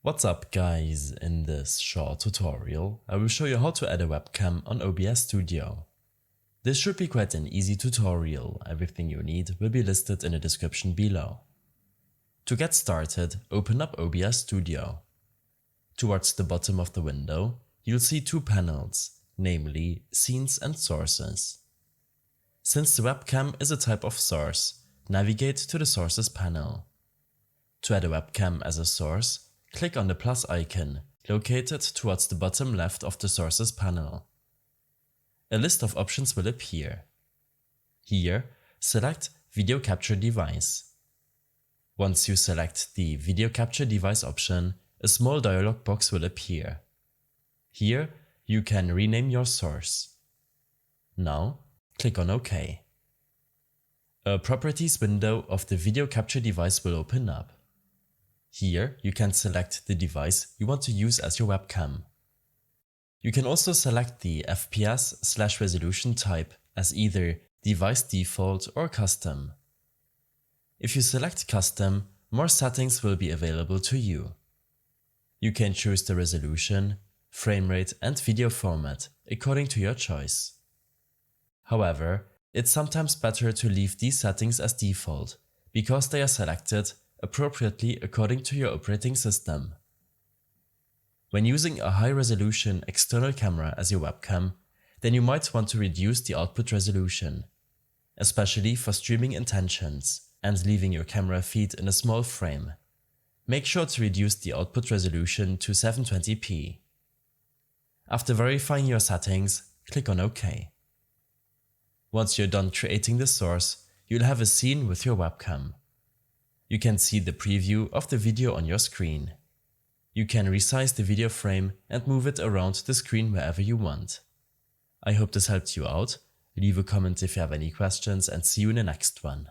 What's up guys, in this short tutorial I will show you how to add a webcam on OBS Studio. This should be quite an easy tutorial, everything you need will be listed in the description below. To get started, open up OBS Studio. Towards the bottom of the window, you'll see two panels, namely Scenes and Sources. Since the webcam is a type of source, navigate to the Sources panel. To add a webcam as a source, click on the plus icon, located towards the bottom left of the Sources panel. A list of options will appear. Here, select Video Capture Device. Once you select the Video Capture Device option, a small dialog box will appear. Here, you can rename your source. Now, click on OK. A Properties window of the Video Capture Device will open up. Here, you can select the device you want to use as your webcam. You can also select the FPS/resolution type as either Device Default or Custom. If you select Custom, more settings will be available to you. You can choose the resolution, frame rate and video format according to your choice. However, it's sometimes better to leave these settings as default, because they are selected appropriately according to your operating system. When using a high-resolution external camera as your webcam, then you might want to reduce the output resolution, especially for streaming intentions and leaving your camera feed in a small frame. Make sure to reduce the output resolution to 720p. After verifying your settings, click on OK. Once you're done creating the source, you'll have a scene with your webcam. You can see the preview of the video on your screen. You can resize the video frame and move it around the screen wherever you want. I hope this helped you out. Leave a comment if you have any questions and see you in the next one.